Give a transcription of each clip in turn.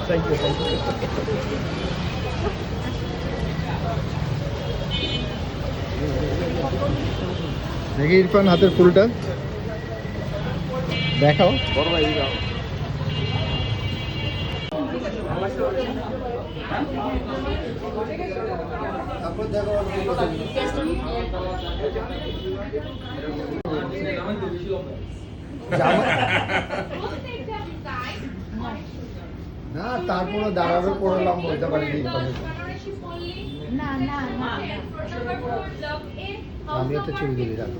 Thank you দেখি ইরফান হাতের ফুলটা দেখাও। বড় ভাই দাও। তারপর দেখো না, তারপরে দাঁড়াবে পড়লাম বলতে পারি আমি একটা ছবি দিবি রাখ।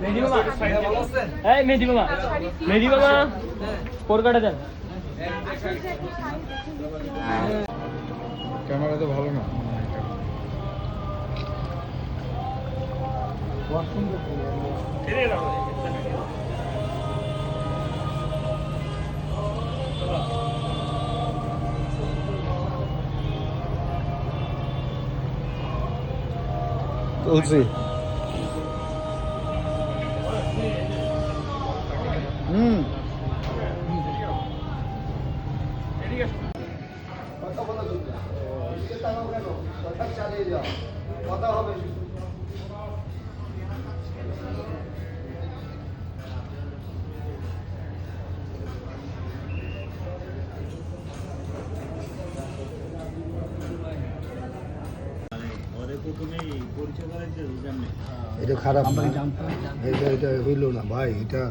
মেহেদি মামা, এই মেহেদি মামা, মেহেদি মামা, স্কোর কাটা দেন। ক্যামেরা তো ভালো না। তুলসী কথা বলা কথা চালিয়ে যাও, কথা হবে। এটা খারাপ না, এটা হইল না ভাই, এটা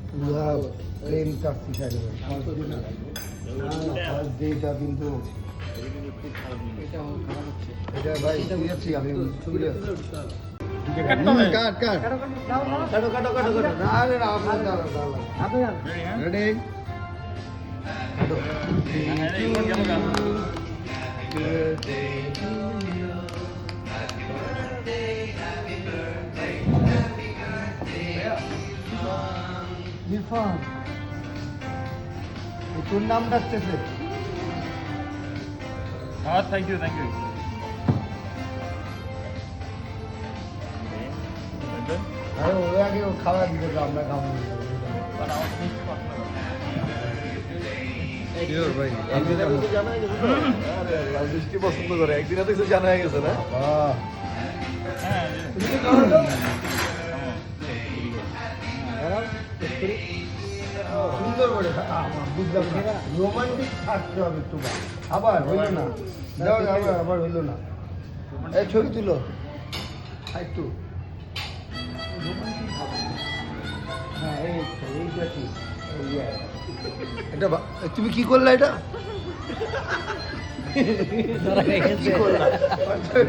পুরা প্লেন কাজ শিখাই দেবে। এটা কিন্তু এটা ভাই বুঝেছি আমি। কাট কাট কাটো কাটো কাটো কাটো না রে না রেডি ইরফান তোর নাম ডাকতেছে। হ্যাঁ থ্যাংক ইউ থ্যাংক ইউ। আরে ওরা আগে খাওয়া দিতে তো আমরা খাবো বৃষ্টি পছন্দ করে, একদিন তো জানা হয়ে গেছে না। সুন্দর করে বুঝলাম না, রোমান্টিক থাকতে হবে একটু। আবার হইল না, আবার হইল না। এই ছবি তুলো একটু। হ্যাঁ এইটা ঠিক। এটা তুমি কি করলা? এটা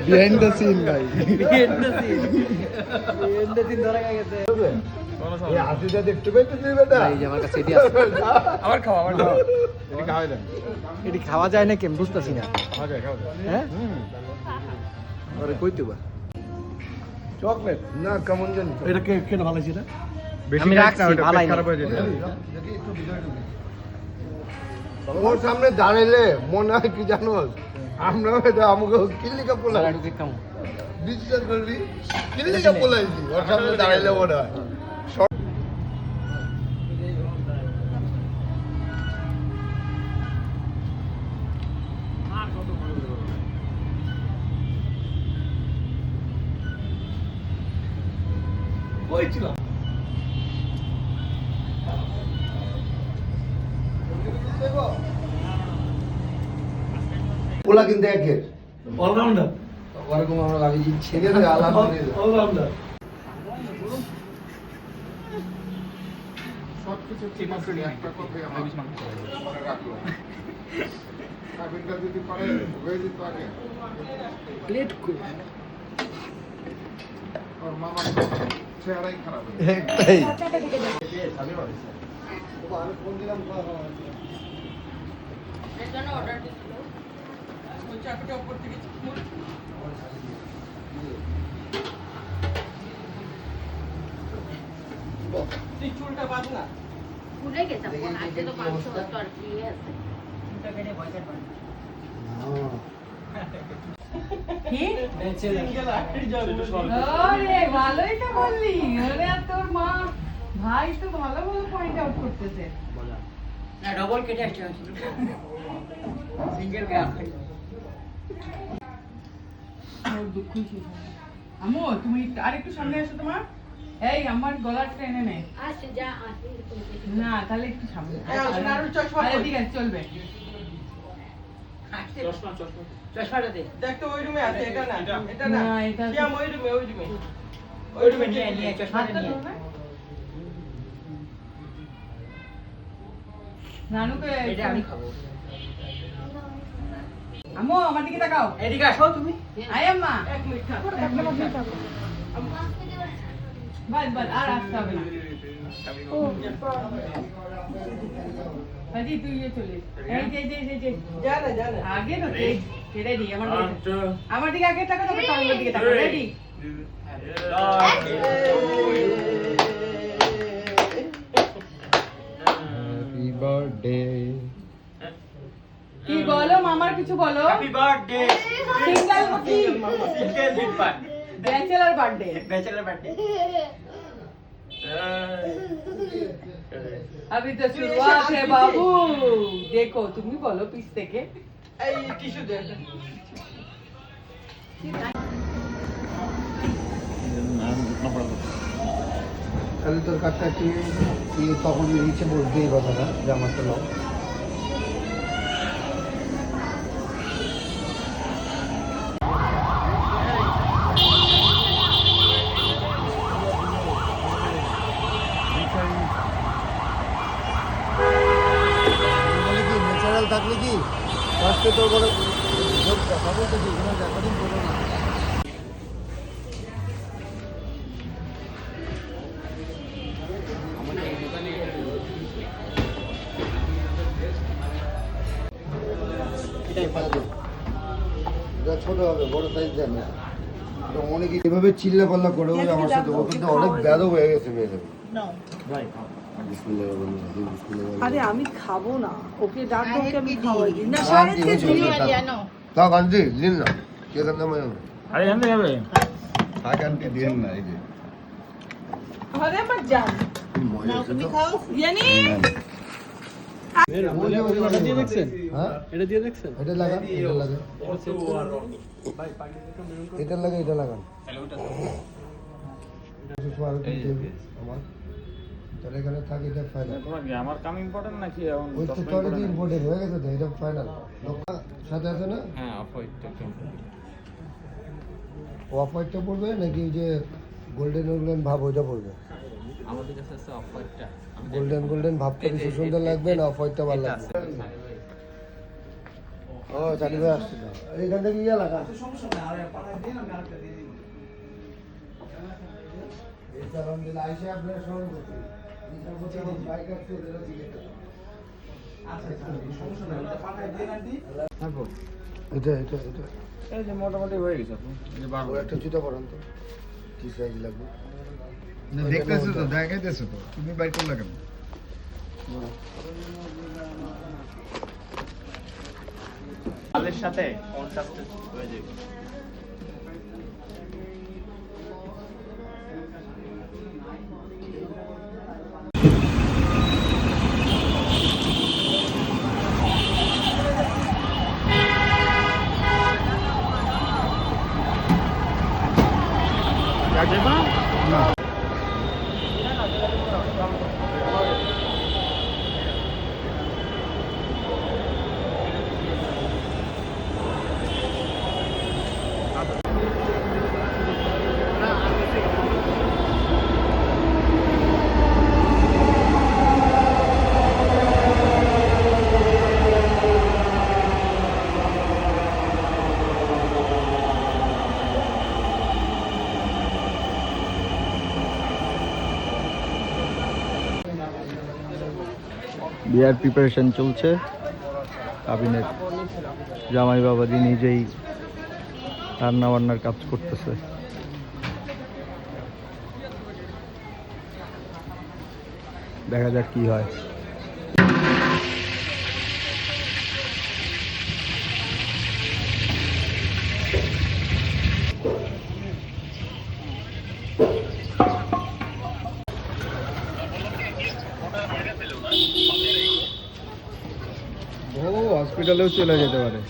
বিহাইন্ড দ্য সিন ভাই, behind the scene, behind the scene ধরা গেছে। এই হাসিটা দেখতে পাইতে তুই বেটা? এই যে আমার কাছে এটি আছে। আবার খাও, আবার খাও। এটি খাওয়া যায়, এটি খাওয়া যায় না কেন বুঝতাছি না। খাওয়া যায়, খাওয়া যায়। হ্যাঁ আরে কইতে বা চকলেট না কেমন জানি। এটা কেন ভালো ছিল? আমি রাখছি, ভালাই না। ওর সামনে দাঁড়াইলে মনে হয় কি জানো, আমরা আমাকে কিল্লিকা পোলা বিশ্বাস করবি, কিল্লিকা পোলাইছি ওর সামনে দাঁড়াইলে মনে হয়। কইছিলাম পোলা কিন্তু একের অলরাউন্ডার, ওরকম আমরা লাগিয়ে ছেড়ে দেয় আলাদা অলরাউন্ডার। সবকিছু ঠিক আছে, একটা কথাই আমার মনে রাখলো। কাবিনটা যদি পারে হয়ে যেত আগে প্লেট করে। ওর মামার চেহারাই খারাপ একটাই। আমি ফোন দিলাম অর্ডার দিছিল, ওই চাকরিটা উপর থেকে চুলটা বাদ না ভুলে গেছে ফোন আজকে তো 500 তো আর কি আছে। এটা কেটে ভয় কাটবে। কি আরে ভালোই তো বললি আরে আর তোর মা ভাই তো ভালো ভালো পয়েন্ট আউট করতেছে না ডবল কেটে আসছে সিঙ্গেল কে ওর দুঃখই শেষ হয় না। আম্মু তুমি আরেকটু সামনে এসো তোমার এই আমার গলার টেনে নে আসে যা আসে না তাহলে একটু সামনে আর চশমা আরে পর। ঠিক আছে চলবে চশমাটা দে দেখ তো ওই রুমে আছে এটা না এটা না না, এটা আছে। শ্যাম ওই রুমে ওই রুমে নিয়ে চশমাটা হাতটা নিয়ে ধরবে নানুকে এটা আমি খাবো আম্মু আমার দিকে তাকাও এদিকে আসো তুমি আয় আম্মা এক মিনিট থাক। বাস বাস আর আসতে হবে না হাজি তুই ये চলে এই যে যা না যা না আগে না ছেড়ে দি আমার দিকে আগে তাকাও তবে তোমার দিকে তাকাও রেডি হ্যাপি বার্থডে কি বলো মামার কিছু বলো হ্যাপি বার্থডে সিঙ্গেল কি single hit part bachelor birthday bachelor birthday अभी तो शुरुआत है बाबू देखो তুমি বলো পিস থেকে এই টিস্যু দে তাহলে তোর কার্ডটা তুই তখন নিচে বলবি এই কথাটা যে আমার তো নাও ন্যাচারাল থাকলে কি ফার্স্টে তোর বলে কথা বলতেছি কোনো এতদিন বলো না এটা ছোট হবে বড় সাইজ দেন না অনেকে এভাবে চিল্লা পাল্লা করে বলে আমার সাথে ও কিন্তু অনেক ব্যাধ হয়ে গেছে মেয়েদের আরে আমি খাবো না ওকে ডাকবো ওকে আমি খাওয়াই দিই না সাহেবকে দিই তা গান্ধী দিন না কে কান্দা মানে আরে জানতে যাবে আগানকে দিন না এই যে আরে আমার জান মজা আছে তো জানি এটা দিয়ে দেখছেন হ্যাঁ এটা দিয়ে দেখছেন এটা লাগা এটা লাগা এটা লাগান আমার তাহলে এখানে থাকে এটা ফাইনাল তোমার কি আমার কাম ইম্পর্টেন্ট নাকি এখন ওই তো তোর দিন ইম্পর্টেন্ট হয়ে গেছে তো এটা ফাইনাল লোকটা সাথে আছে না হ্যাঁ অফ হোয়াইটটা অফ হোয়াইটটা পড়বে নাকি ওই যে গোল্ডেন গোল্ডেন ভাব ওইটা পড়বে আমাদের কাছে আছে অফ হোয়াইটটা গোল্ডেন গোল্ডেন ভাবটা বেশি সুন্দর লাগবে না অফ হোয়াইটটা ভালো লাগবে ও চালি ভাই আসছে না এইখান থেকে ইয়ে লাগা এটা এটা এটা এই যে মোটামুটি হয়ে গেছে আপনি এই যে ও একটা জুতা পরান তো কি সাইজ লাগবে দেখতেছো তো দেখাইতেছো তো তুমি বাইর করলা কেন আলের সাথে কন্ট্রাস্ট হয়ে যাবে বিয়ার প্রিপারেশন চলছে কাবিনেট জামাই বাবাজি নিজেই রান্না বান্নার কাজ করতেছে দেখা যাক কি হয় হসপিটালেও চলে যেতে পারে।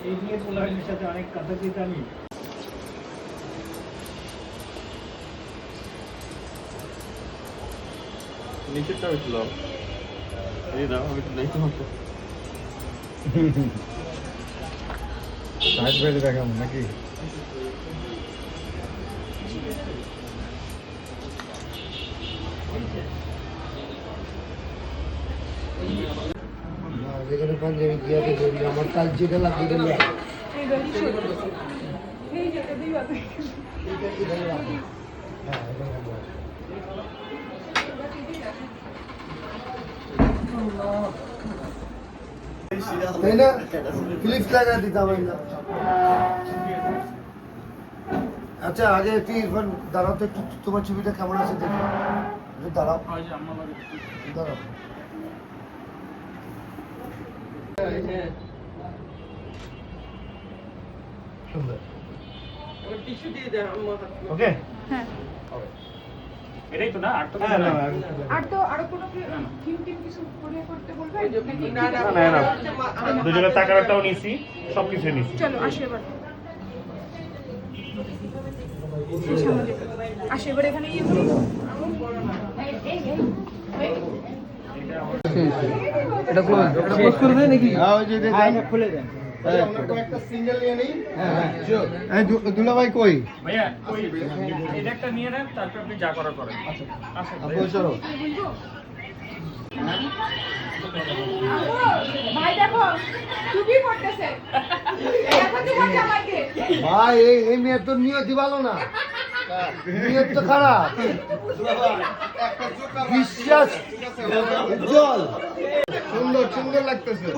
এই নিয়ে পোলারের সাথে অনেক কথা চিন্তা আমি নিচেরটা হয়েছিল এই দাও আমি একটু দেখতে পাবো সাইড বেড দেখাবো নাকি? যেখানে পাঞ্জাবি গিয়াতে ধরি আমার কাল যেটা লাগিয়ে দিল তাই না? ক্লিপ লাগা দিতাম না। আচ্ছা আগে একটু ইরফান দাঁড়াও তো একটু, তোমার ছবিটা কেমন আছে দেখো, একটু দাঁড়াও দাঁড়াও। টিস্যু দিয়ে দেন আমার হাতে। ওকে হ্যাঁ এটাই তো না আর তো আর তো আরো কোনো থিম কিছু করে করতে বলবে? না না না, না। না দুজনের টাকাটাও নিছি সবকিছু নিছি চলো আসো এবার, আসো এবার এখানে ইয়ে করি। এটা পোস্ট করে দেয় নাকি? হ্যাঁ ওই যে খুলে দেন। একটা সিঙ্গেল নিয়ে নেই। হ্যাঁ দুলা ভাই কই? ভাইয়া ওই এটা একটা নিয়ে নেন তারপর আপনি যা করার করেন আচ্ছা আপু চলো। ভাই দেখো তুমি করতেছে এখন তোমার জামাইকে ভাই এই মেয়ের তো নিয়তি ভালো না, নিয়ত তো খারাপ। বিশ্বাস উজ্জ্বল সুন্দর সুন্দর লাগতেছে।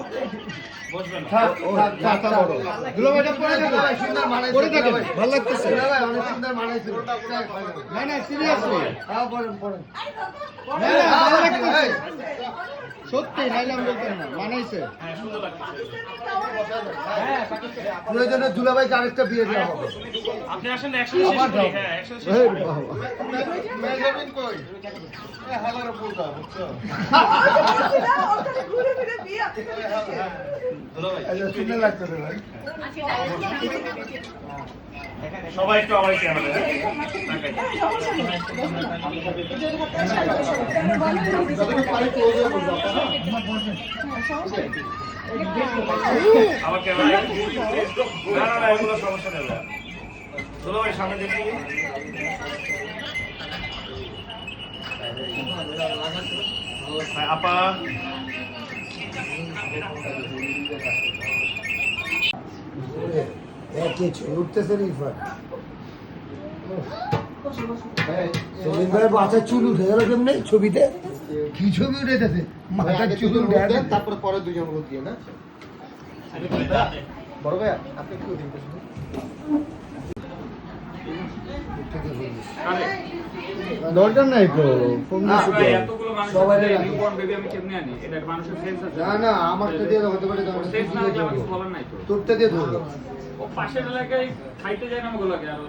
ভালো লাগতেছে, অনেক সুন্দর মানাইছে। না না সিরিয়াসলি হ্যাঁ পড়েন পড়েন। ভালো লাগতেছে সত্যি, নাইলে আমি বলতাম না, মানাইছে। প্রয়োজনে দুলাভাইকে আরেকটা বিয়ে দেওয়া হবে। আপনি আসেন একসাথে শেষ করি হ্যাঁ একসাথে শেষ এই করি বাবা। ঘুরে ফিরে বিয়ে আচ্ছা, সুন্দর লাগতেছে ভাই। সবাই একটু আমার ক্যামেরা আমার ক্যামেরা না না না এগুলো সমস্যা নেই চলো ভাই সামনে দেখি আপা উঠতেছে ইরফান। সেলিম ভাই মাথার চুল উঠে গেল কেমনে ছবিতে? কি ছবি উঠেছে? মাথার চুল উঠে তারপরে পরে দুজন লোক দিয়ে না। বড় ভাই আপনি একটু দিন দরকার নাই তো ফোন সবাই না না আমারটা দিয়ে হতে পারে, তোরটা দিয়ে ধরবো, পাশের এলাকায় খাইতে যায় না আমাকে আর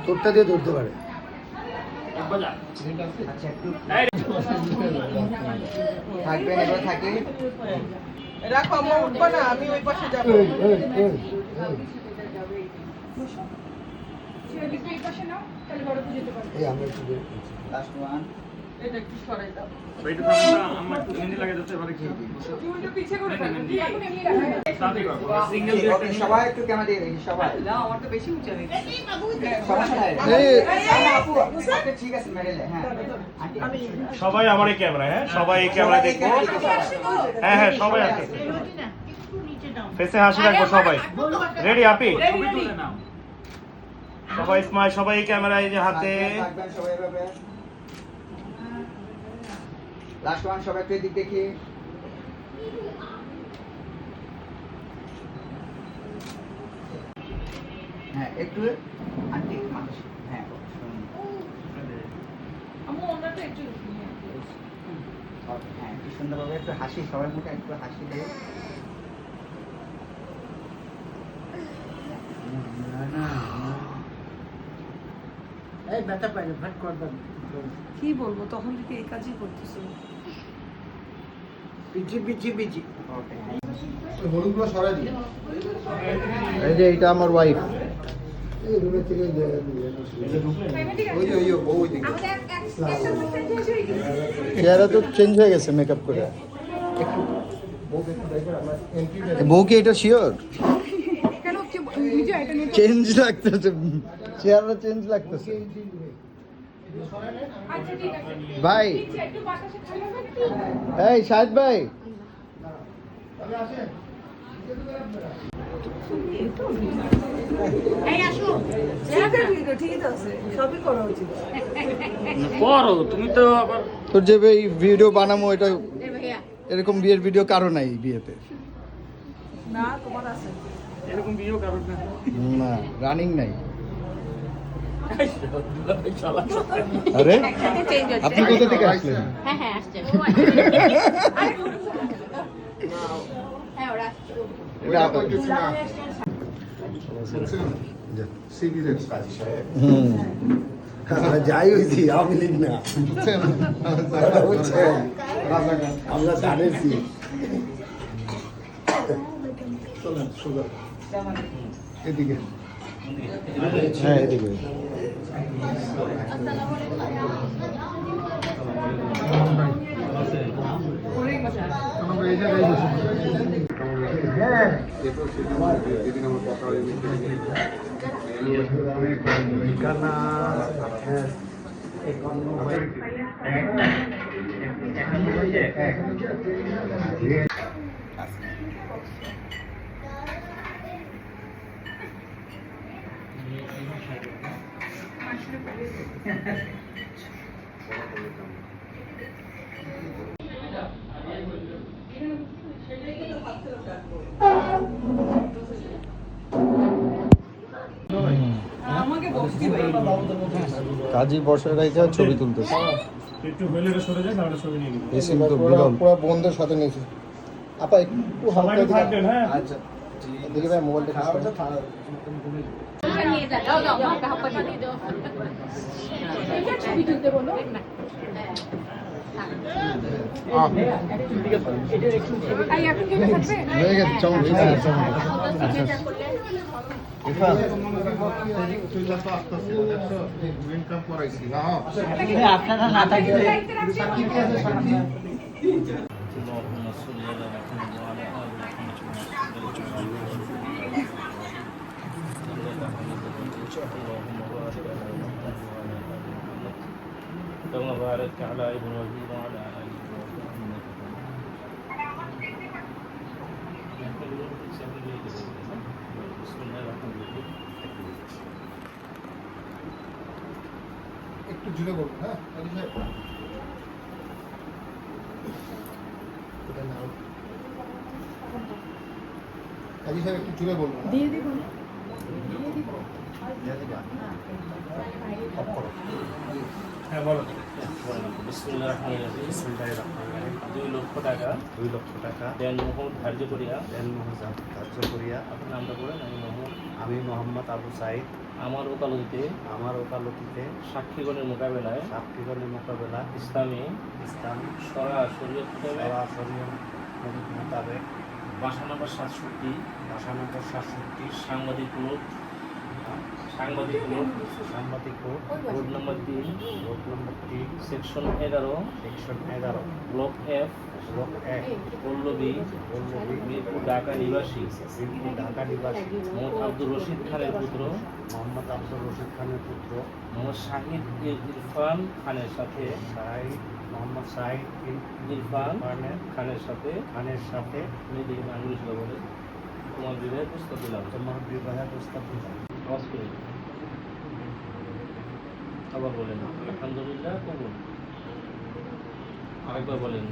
তোরটা দিয়ে ধরতে পারে। থাকবেন এবার থাকি রাখো আম্মা উঠবা না, আমি ওই পাশে যাবো। এই, এই, এই, এই। এই আমরা একটু বের করছি। এটা একটু সরাই দাও। ওইটা থাকবে না আমার একটু মেহেন্দি লাগাই দিতে পারে খেয়ে দিই সিঙ্গেল সবাই একটু ক্যামেরা দিয়ে দেখি সবাই। না আমার তো বেশি উঁচা নেই। ঠিক আছে মেরেলে হ্যাঁ। সবাই আমার এই ক্যামেরা হ্যাঁ সবাই এই ক্যামেরা দেখবো হ্যাঁ হ্যাঁ সবাই আছে ফেসে হাসি রাখবো সবাই রেডি আপি সবাই স্মাইল সবাই এই ক্যামেরা এই যে হাতে লাস্ট ওয়ান সবাই একটু এদিক দেখি। একটু আন্টি মানুষ হ্যাঁ আম্মু ওনাটা একটু হ্যাঁ একটু সুন্দরভাবে একটু হাসি সবার মুখে একটু হাসি দিয়ে এই ব্যথা পাইলে ভাট করবেন কি বলবো তখন থেকে এই কাজই করতেছো পিচি পিচি পিচি হলুদগুলো সরাই দিই এই যে এটা আমার ওয়াইফ এই রুমে থেকে ওই যে বউ ওই দিকে চেহারা তো চেঞ্জ হয়ে গেছে মেকআপ করে বউ কি এটা শিওর কেন নিজে এটা নিয়ে চেঞ্জ লাগতেছে চেহারা চেঞ্জ লাগতেছে আচ্ছা ঠিক আছে ভাই একটু বাতাসে ঠান্ডা এই শাহিদ ভাই এই আসো ঠিক আছে সবই করা উচিত করো তুমি তো আবার তোর যে এই ভিডিও বানামো এটা এই ভাইয়া এরকম বিয়ের ভিডিও কারো নাই বিয়েতে না তোমার আছে এরকম বিয়েও কারণ না না রানিং নাই আরে চেঞ্জ হচ্ছে আপনি কোথা থেকে আসলেন হ্যাঁ হ্যাঁ আসছে হ্যাঁ ওরা আসছে এটা আপনার- সিভিলের কাজী সাহেব হুম যাই হয়েছি আওয়ামী লীগ না বুঝছেন? আমরা জানেছি চলেন সোজা এদিকে হ্যাঁ এদিকে আমরা এই জায়গায় বসে হ্যাঁ যেদিন আমার কথা হয় ঠিকানা আমাকে বসতে ভাই কাজী বসে রেখে ছবি তুলতেছে একটু হইলে সরে যায় তাহলে ছবি নিয়ে নিবি এসে তো বিরল পুরো বন্ধের সাথে নিয়েছি আপা একটু সবাই হালকা থাকবেন হ্যাঁ আচ্ছা দেখি ভাই মোবাইলটা নিয়ে যা দাও দাও আমাকে হাপ্পা দিয়ে দাও ছবি তুলতে বলো না এই এখন কি থাকবে হয়ে গেছে চমৎকার সিগনেচার করলে ইনকাম করাইছি না আপনারা না থাকলে كما باركت على ابراهيم وعلى ال ابراهيم بسم الله الرحمن الرحيم একটু জুড়ে বলুন হ্যাঁ কাজী সাহেব এটা নাও কাজী সাহেব একটু জুড়ে বলুন দিয়ে দিব হ্যাঁ বলো বিসমিল্লাহির রহমানির রহিম বিসমিল্লাহির রহমানির রহিম 2 লক্ষ টাকা দেন মোহর ধার্য করিয়া আপনার নামটা বলেন আমি মোহাম্মদ আবু সাইদ আমার ওকালতিতে সাক্ষীগণের মোকাবেলায় ইসলাম সরাসরি মোতাবেক বাসা নম্বর 67 সাংবাদিক road road number 3 section 11 block F Pallabi Mirpur Dhaka নিবাসী মোহাম্মদ আব্দুর রশিদ খানের পুত্র মোহাম্মদ শাহিদ ইরফান খানের সাথে মেয়েদের আঙ্গুলি ছিল বলে তোমার বিবাহের প্রস্তাব দিলাম আওয়াজ করে আবার বলেন আলহামদুলিল্লাহ কবুল আরেকবার বলেন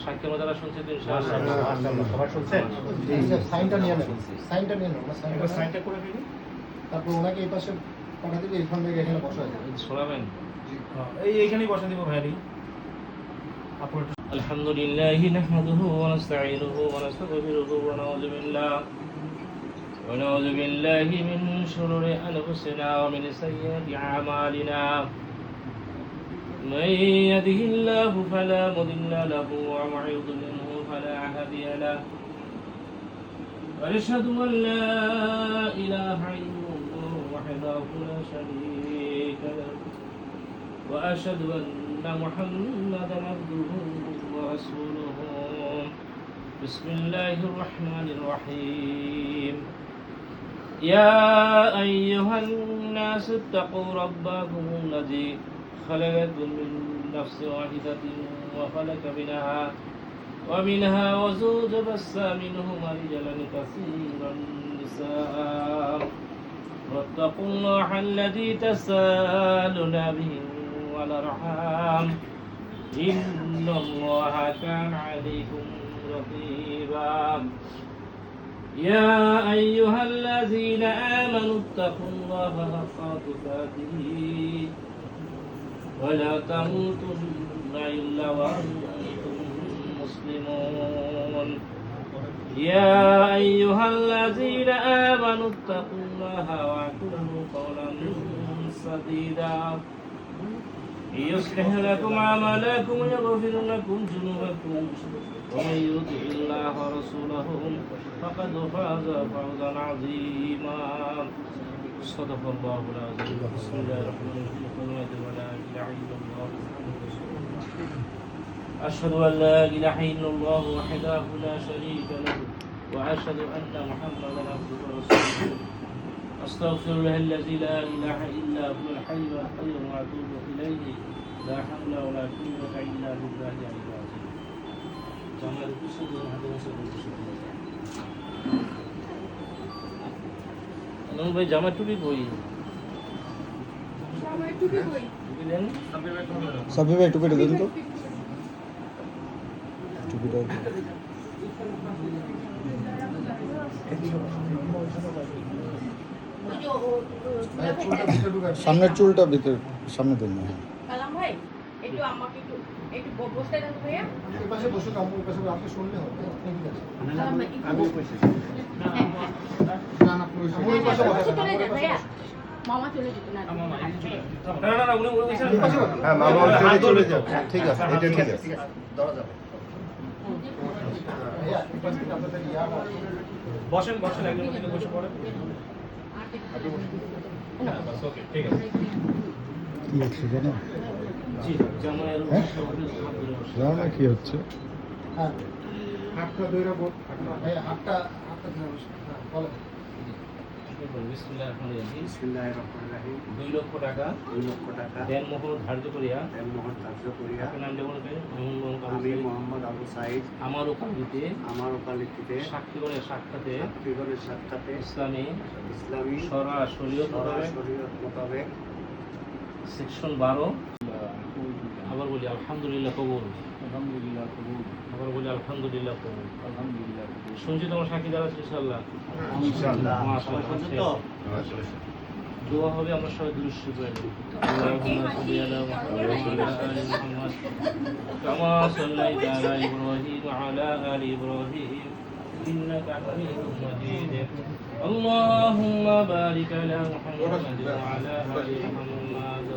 সাক্ষী যারা শুনছে তো ইনশাআল্লাহ সবাই শুনছেন। সাইনটা নিয়ে নেন, সাইনটা নিয়ে নেন, একবার সাইনটা করে ফেলি, তারপর ওনাকে এই পাশে পাঠা দিলে এখান থেকে এখানে বসা যায়। শোনাবেন। এইখানেই বসে দিব ভাইরি। الحمد لله نحمده ونستعينه ونستغفره ونعوذ بالله من شرور أنفسنا ومن سيئات أعمالنا. من يهده الله فلا مضل له ومن يضلله فلا هادي له. ونشهد أن لا إله إلا الله وحده لا شريك له وأشهد أن محمدا عبده ورسوله. بسم الله الرحمن الرحيم. يا أيها الناس اتقوا ربكم الذي خلقكم من نفس واحدة وخلق منها وزوج بث منهما رجالا كثيرا نساء واتقوا الله الذي تساءلون به والأرحام إن الله كان عليكم رقيبا. يا أيها الذين آمنوا اتقوا الله حق تقاته ولا تموتن إلا وأنتم مسلمون. يا أيها الذين آمنوا اتقوا الله وقولوا قولا سديدا يصلح لكم أعمالكم ويغفر لكم ذنوبكم ومن يطع الله ورسوله فقد فاز فوزا عظيما. صدق الله العظيم. بسم الله الرحمن الرحيم. ولا إله إلا الله أشهد أن لا إله إلا الله وحده لا شريك له وأشهد أن محمدا عبده ورسوله. أستغفر الله الذي لا إله إلا هو الحي القيوم وأتوب إليه. لا حول ولا قوة إلا بالله العلي العظيم. জামার পিছনে হাতে বসে বলছি নন ভাই জামা টুপি কই? দিলেন সাব্বির ভাই টুপিটা দিন তো, টুপিটা সামনের চুলটা ভিতর সামনে দিন না। কালাম ভাই একটু আমাকে একটু বসতে দেন ভাইয়া। এই পাশে বসে কাম এই পাশে আপনি শুনলে হবে, আপনি কি আছে কালাম ভাই আমি কইছি না না পুরো এই পাশে বসে চলে যান ভাইয়া। মামা চলে যেত না। না উনি হ্যাঁ মামা চলে যাও, ঠিক আছে এটা ঠিক আছে ধরা যাবে। ভাইয়া এই পাশে আপনাদের ইয়ার আছে, বসেন একজন ওদিকে বসে পড়েন। ওকে ঠিক আছে। কি হচ্ছে জানো? জি জামায়ের জানো কি হচ্ছে? হ্যাঁ হাতটা ধরে বল, ভাইয়া হাতটা বলো। বিসমিল্লাহির রহমানির রহিম। 2 লক্ষ টাকা দেন মোহর ধার্য করিয়া নাম যেমন আমি মোহাম্মদ আবু সাইদ আমার ওকালতিতে সাক্ষীগণের সাক্ষাতে ইসলামী শরীয়ত মোতাবেক সেকশন 12 আবার বলি আলহামদুলিল্লাহ কবুল। আবার বলি আলহামদুলিল্লাহ কবুল। শুনছি তোমার সাক্ষী দ্বারা ইনশাআল্লাহ। মাশাআল্লাহ। দোয়া হবে আমরা সবাই দুরূদ পড়ে নেব। আল্লাহুম্মা সাল্লি আলা মুহাম্মাদ ওয়া আলা আলি মুহাম্মাদ কামা সাল্লাইতা আলা ইব্রাহিম ওয়া আলা আলি ইব্রাহিম ইন্নাকা হামিদুম মাজিদ। আল্লাহুম্মা বারিক আলা মুহাম্মাদ ওয়া আলা আলি মুহাম্মাদ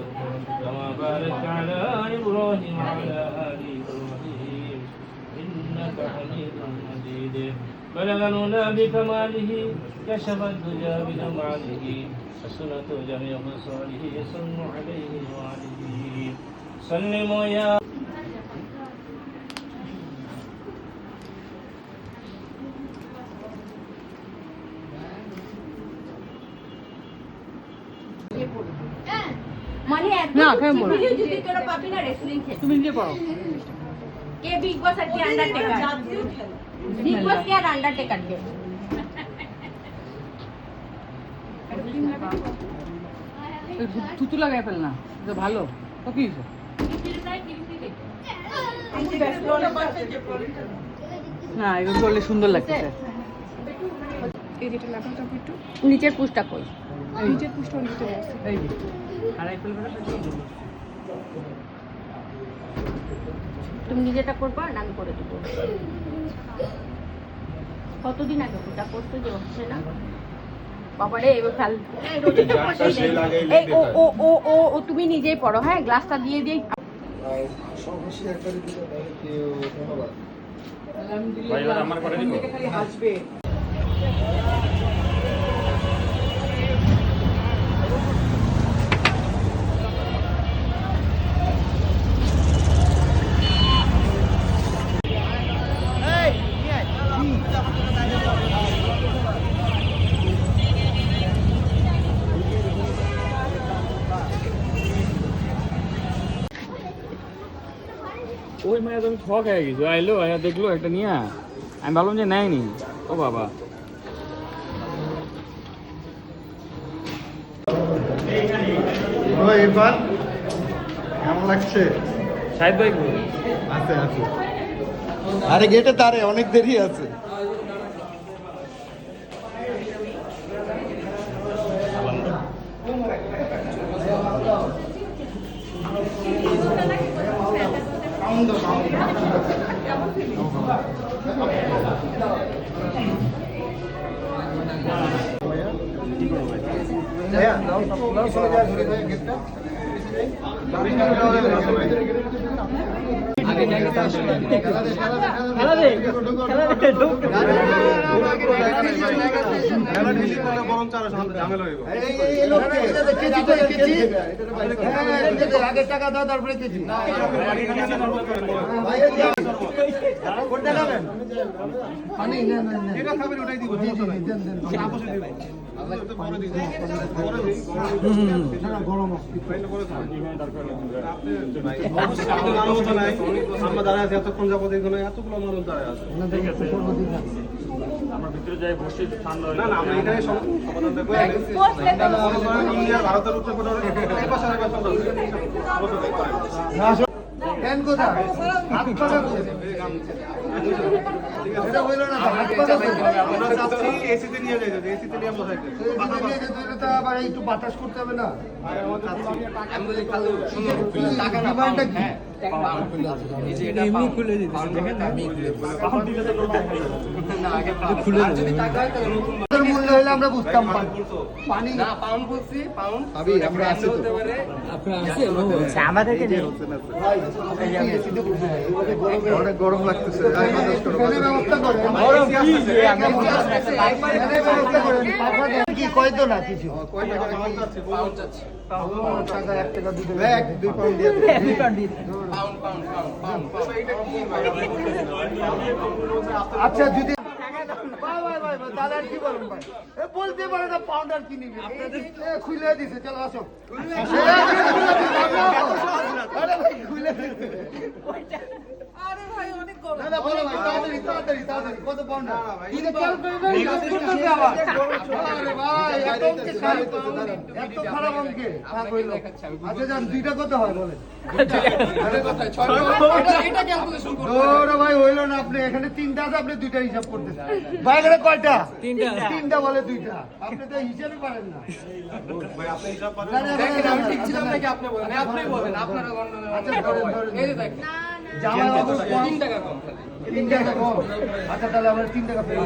কামা বারাকতা আলা ইব্রাহিম ওয়া আলা আলি ইব্রাহিম ইন্নাকা হামিদুম মাজিদ. بلغ العلا بكماله كشف الدجى بجماله حسنت جميع خصاله صلوا عليه وآله سلموا يا মানে না, কেন বলো? ভিডিও যদি তোরা পাবি না রেসলিং খেল। তুমি নিজে পড়ো। কে বিগ বস আর কে আন্ডারটেকার? বিগ বস কে আর আন্ডারটেকার কে? থুতু লাগাই ফেল না, এটা ভালো তো কি হয়েছে? না এগুলো করলে সুন্দর লাগছে এই যেটা লাগানো যাবে একটু নিচের পুষটা কই? নিচের পুষ্টা ভিতরে আছে এই যে আড়াই ফুল করে তুমি নিজেটা করবা না আমি করে দেবো? কতদিন আগে পুষটা করছো যে হচ্ছে না? বাবারে এবার ফেল। এই রোটিটা বসিয়ে দে। এই ও ও ও ও ও তুমি নিজেই পড়ো, হ্যাঁ গ্লাসটা দিয়ে দিই। আলহামদুলিল্লাহ আমার করে দিব খালি হাসবে ওই মায়া তুমি ঠক হয়ে গেছো আইলো আয়া দেখলো একটা নিয়ে আমি ভাবলাম যে নেয়নি ও বাবা ইরফান কেমন লাগছে? সাহেব ভাই আছে আছে আরে গেটে তারে অনেক দেরি আছে। আগে টাকা দাও তারপরে কেজি আমরা দাঁড়ায় আছি এতক্ষণ যাবো এখানে এতগুলো মানুষ দাঁড়ায় আছে। আমার ভিতরে যাই বসে ঠান্ডা না না আমরা এখানে সমাধানটা করে ইন্ডিয়ার ভারতের উত্তর প্রদেশ এই পাশে আরেকবার চলছে। কেন কোথা হাত পাকা এটা হইলো না হাত পাকা আমরা চাচ্ছি এসিতে নিয়ে যাই যদি এসিতে নিয়ে বসাইতে তো আবার একটু বাতাস করতে হবে না আমি বলি খালু শুনো টাকা না পাউন্ডটা কি এই যে এটা এমনি খুলে দিতে দেখেন না আমি না আগে খুলে যদি টাকা হয় তাহলে মূল্য হলে আমরা বুঝতাম পানি না পাউন্ড বলছি পাউন্ড আবি আমরা আছে তো আপনারা আছে আমাদেরকে নেই অনেক গরম লাগতেছে ব্যবস্থা করেন গরম কি কয় তো না কিছু পাউন্ড যাচ্ছে টাকা 1 টাকা 2 পাউন্ড দিয়ে আচ্ছা যদি দাদার কি বলুন ভাই বলতে পারে না পাউন্ডার কি নিবি খুলে দিছে চলো আসো খুলে দিছে আরে ভাই অনেক গরম না বলো ভাই তাড়াতাড়ি কত পাউন্ডার দিনে চাল করবে আবার আরে ভাই এত খারাপ অঙ্কে আচ্ছা জান দুইটা কত হয় বলেন ওরে ভাই হইলো না আপনি এখানে তিনটা আছে আপনি দুইটা হিসাব করতেছেন ভাই এখানে কয়টা তিনটা বলে দুইটা আপনি তো হিসাবই পারেন না ভাই আপনি হিসাব পারেন দেখেন আমি ঠিক ছিলাম নাকি আপনি বলেন আপনি বলেন আপনারা গণনা আচ্ছা এই যে দেখেন জামাই বাবু 3 টাকা কম 3 টাকা কম আচ্ছা তাহলে আমরা 3 টাকা পেয়ে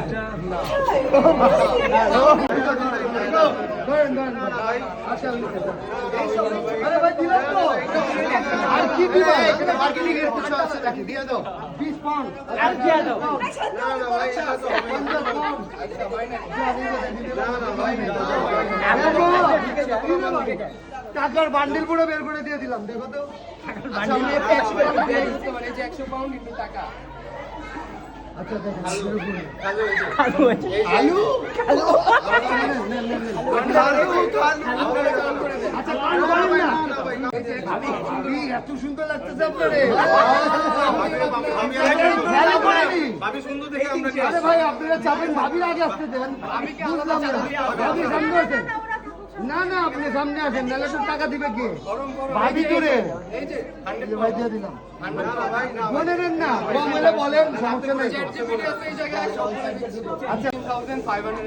না ধরেন ভাই আচ্ছা আরে ভাই দিলাম তো আর কি দিবা এখানে বার্গেনিং এর কিছু আছে নাকি দিয়ে দাও 20 পাউন্ড আর দিয়ে দাও না ভাই এটা তো 50 পাউন্ড আচ্ছা ভাই না ভাই টাকার বান্ডিল পুরো বের করে দিয়ে দিলাম দেখো তো টাকার বান্ডিল 100 পাউন্ড দিয়ে দিতে মানে যে 100 পাউন্ড কিন্তু টাকা আচ্ছা দেখেন আলু আলু আচ্ছা আমি এত সুন্দর লাগতেছে আপনারে ভাবি সুন্দর দেখে আমরা আরে ভাই আপনারা চাবেন ভাবির আগে আসতে দেন আমি বুঝলাম না ভাবি সামনে আছেন না না আপনি সামনে আসেন, নাহলে তো টাকা দিবে কে? ভাবি তো রে। এই যে ভাই দিয়ে দিলাম। মনে নেন না, কম হলে বলেন, সমস্যা নাই তো। আচ্ছা 2590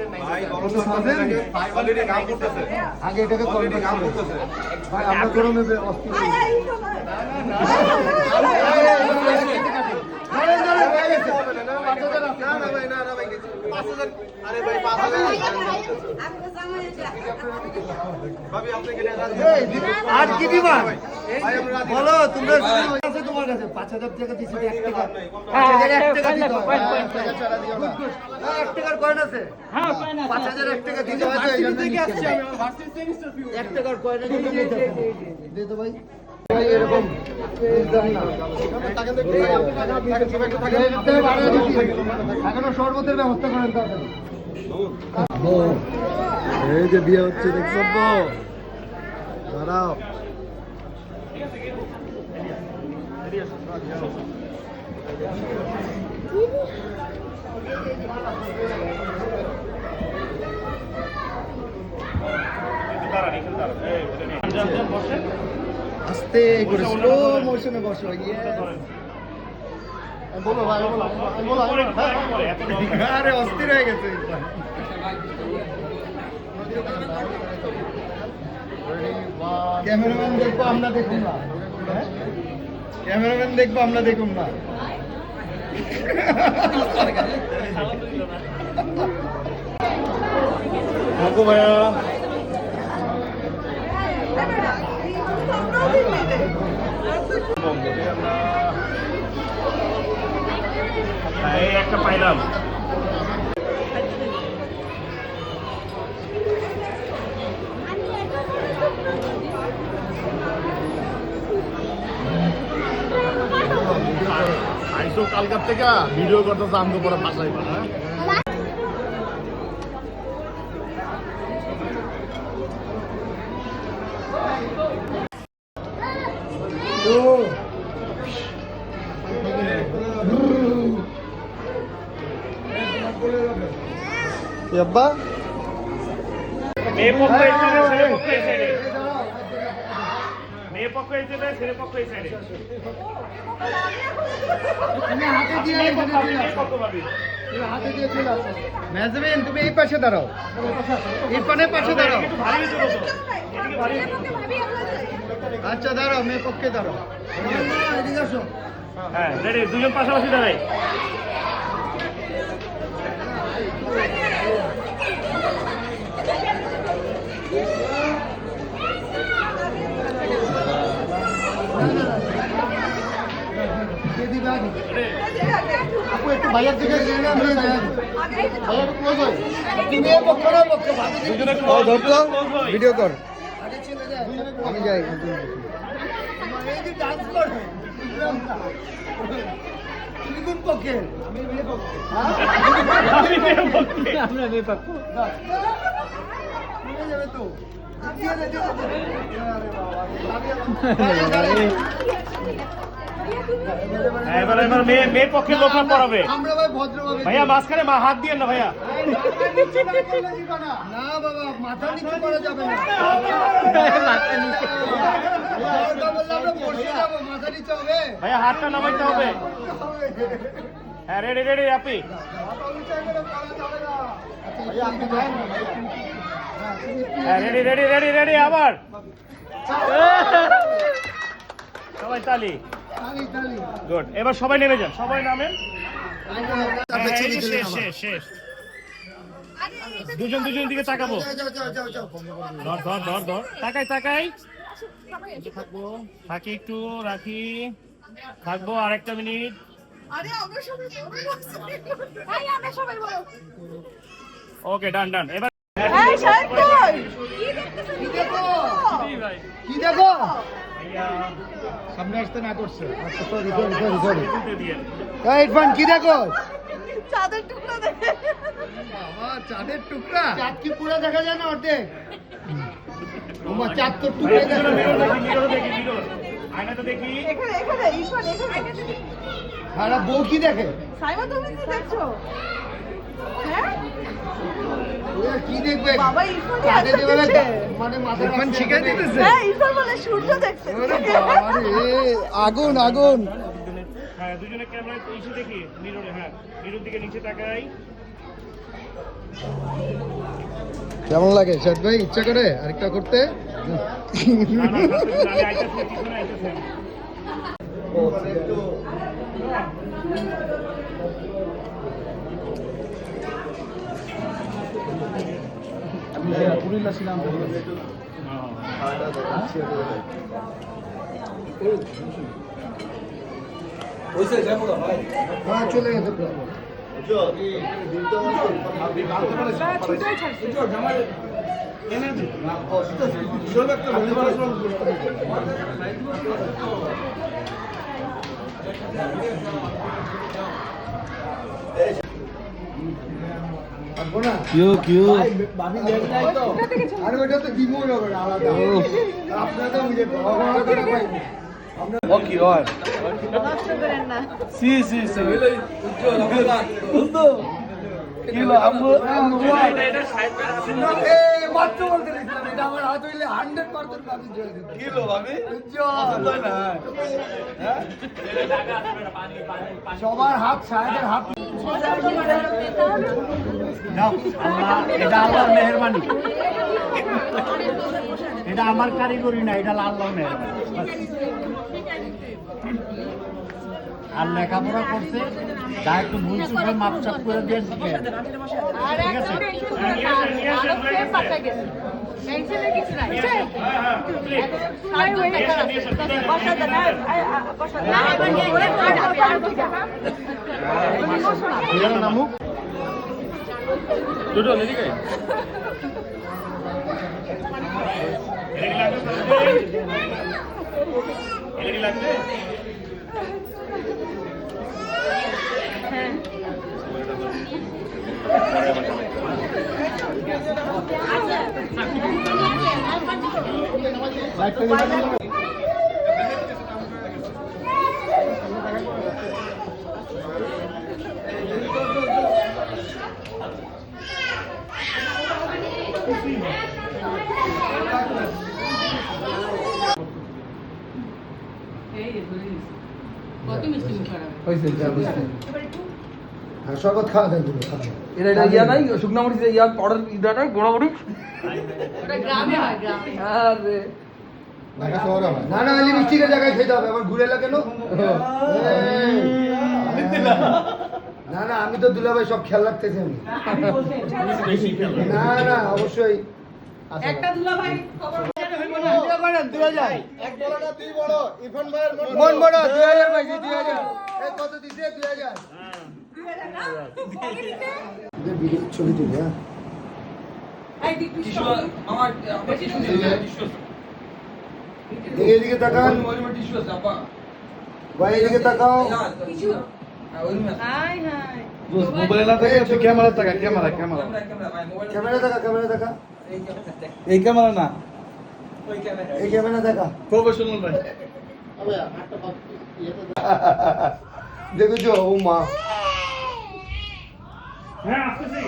আগে এটাকে কলটা নাম করতেছে ভাই, আমরা গরমে অস্থির হয়ে গেছি। আর কি দিবা বলো, তোমরা আছে তোমার কাছে 5000 টাকা দিছি, 1 টাকা 5000 1 টাকা দিতে হয়। 1 টাকার কয়েন আছে? হ্যাঁ 5000 1 টাকা দিতে হয়। থেকে আসছে আমি ভার্সিটি সেমিস্টার ফি 1 টাকার কয়েনের জন্য দে তো ভাই। ভাই এরকম দাম না, টাকা দেখতে এখনো শরবতের ব্যবস্থা করেন তাড়াতাড়ি। এই যে বিয়ে হচ্ছে দেখছো তো, দাঁড়াও। আস্তে করে স্লো মোশনে বসো। বলো ভাই, বলো। আরে অস্থির হয়ে গেছে। ক্যামেরাম্যান দেখবো আমরা দেখুন না, ক্যামেরাম্যান দেখবো আমরা দেখুন না। ভাইয়া এই একটা পাইলাম। আইসো কালকার থেকে ভিডিও করতেছে, আমি তো পরে ফাঁসাই না। আব্বা মেয়ে পক্ষ এই সাইডে, ছেলে পক্ষ এই সাইডে। মেয়ে পক্ষ এই সাইডে, ছেলে পক্ষ এই সাইডে। তুমি হাতে দিয়ে মেয়ে পক্ষ পাবি। হাতে দিয়ে চলে আসো। ম্যাজমেন তুমি এই পাশে দাঁড়াও, ইরফানের পাশে দাঁড়াও। একটু ভারী হয়েছে বসো। এদিকে ভারী হয়েছে। আচ্ছা দাঁড়াও, মেয়ে পক্ষে দাঁড়াও। এদিকে আসো। হ্যাঁ রেডি, দুজন পাশাপাশি দাঁড়াই। কে দিবে আগে? আপু একটু ভাইয়ের দিকে নিয়ে যান, নিয়ে যান। ভাইয়া একটু ক্লোজ হয়। তুমি মেয়ে পক্ষ না পক্ষ? দুজনে ধরতো close হই। ভিডিও কর। আমি যাই। এই যে ডান্স করে বুঝলাম না। তুমি কোন পক্ষে? আমি মেয়ে পক্ষে। আমি মেয়ে পক্ষে। আমরা মেয়ে পক্ষ। নিয়ে যাবে তো। দিয়ে দে, দিয়ে দে। আরে বাবা। এবার মেয়ে পক্ষের লোকরা পড়াবে। আমরা ভাই ভদ্রভাবে। ভাইয়া মাঝখানে হাত দিয়ে না ভাইয়া। না বাবা, মাথা নিচু করা যাবে না। মাথা নিচে। দরকার বললে আমরা বসে যাবো, মাথা নিচু হবে। ভাইয়া হাতটা নামাইতে হবে। হ্যাঁ রেডি রেডি আপনি। হ্যাঁ রেডি রেডি রেডি রেডি আবার। সবাই তালি। গুড, এবার সবাই নেমে যান, সবাই নামেন। হ্যাঁ, এই যে শেষ শেষ শেষ। দুজন দুজন দিকে তাকাবো। ধর ধর ধর ধর, তাকাই তাকাই। থাকবো, থাকি একটু, রাখি, থাকবো আরেকটা মিনিট। ওকে ডান ডান। এবার কি দেখো? ভাইয়া সামনে আসতে না করছে। আচ্ছা সরি সরি সরি সরি। তুলতে দিয়ে। ইরফান কি দেখো? চাঁদের টুকরো দেখে বাবা চাঁদের টুকরা। চাঁদ কি পুরো দেখা যায় না অর্ধেক? তোমার চাঁদ তো টুকরাই দেখা যায়। মিরর দেখি, মিরর আয়নাটা দেখি। এখানে এখানে ইরফান এখানে আর বউ কি দেখে? সাইমা তুমি কি দেখছো? হ্যাঁ কি দেখবে বাবা ইরফান কাঁধে এত যেভাবে দেখছে। মানে মাথা ইরফান শিখাই দিতেছে হ্যাঁ ইরফান বলে সূর্য দেখছে আগুন আগুন হ্যাঁ দুজনে ক্যামেরায় এসে দেখি মিররে, হ্যাঁ মিরর দিকে নিচে তাকাই। কেমন লাগে শাদ ভাই ইচ্ছা করে আরেকটা করতে আমি আইতাছি, পিছনে আইতাছি। হ্যাঁ চলে গেছে প্রায়। আসবো না? ভাই, ভাবি দেন নাই তো? আরে ওটা তো দিব না ওটা আলাদা। আপনারা তো বুঝে ভগবান করে পাইনি। নষ্ট করেন না মাত্র বলতে দেখলাম এটা আমার হাত হইলে 100% ভাবি জয় দিত। সবার হাত সাহেবের হাত এটা আল্লাহর মেহেরবানি, এটা আমার কারিগরি না, এটা আল্লাহর মেহেরবানি। আর লেখাপড়া করছে যা একটু ভুল চুল মাপচাপ করে দিয়ে শিখে আর একটা টেনশন করে না, আরো ফের বাঁচায় গেছে। টেনশনের কিছু নাই। বসা দেন, বসা দেন। নামুক টোটো এদিকে এটা কি লাগবে? কত মিষ্টি মুখ খারাপ হয়েছে যা বুঝতে আর শরবত খাওয়া দেন তুমি এটা ইয়া নাই শুকনা মরিচ ইয়া পাউডার ইদাটা গোড়া মরিচ ওটা গ্রামে হয় গ্রামে আরে না না এই মিষ্টির জায়গায় খেতে হবে আবার ঘুরে এলা কেন না না আমি তো দুলাভাই সব খেয়াল রাখতেছি আমি না না অবশ্যই একটা দুলাভাই খবর মন বড় 2000 পাইছি 2000 এই কত দিছে 2000 ছবি তুলি হ্যাঁ এই দিক টিস্যু আমার এদিকে তাকান ভাই এদিকে তাকাও টিস্যু হাই হাই মোবাইলে না থাকে তুই ক্যামেরা তাকা ক্যামেরা ক্যামেরা ক্যামেরা দেখা এই ক্যামেরা না এই ক্যামেরা দেখা প্রফেশনাল ভাই দেখেছো ও মা হ্যাঁ আসতেছি।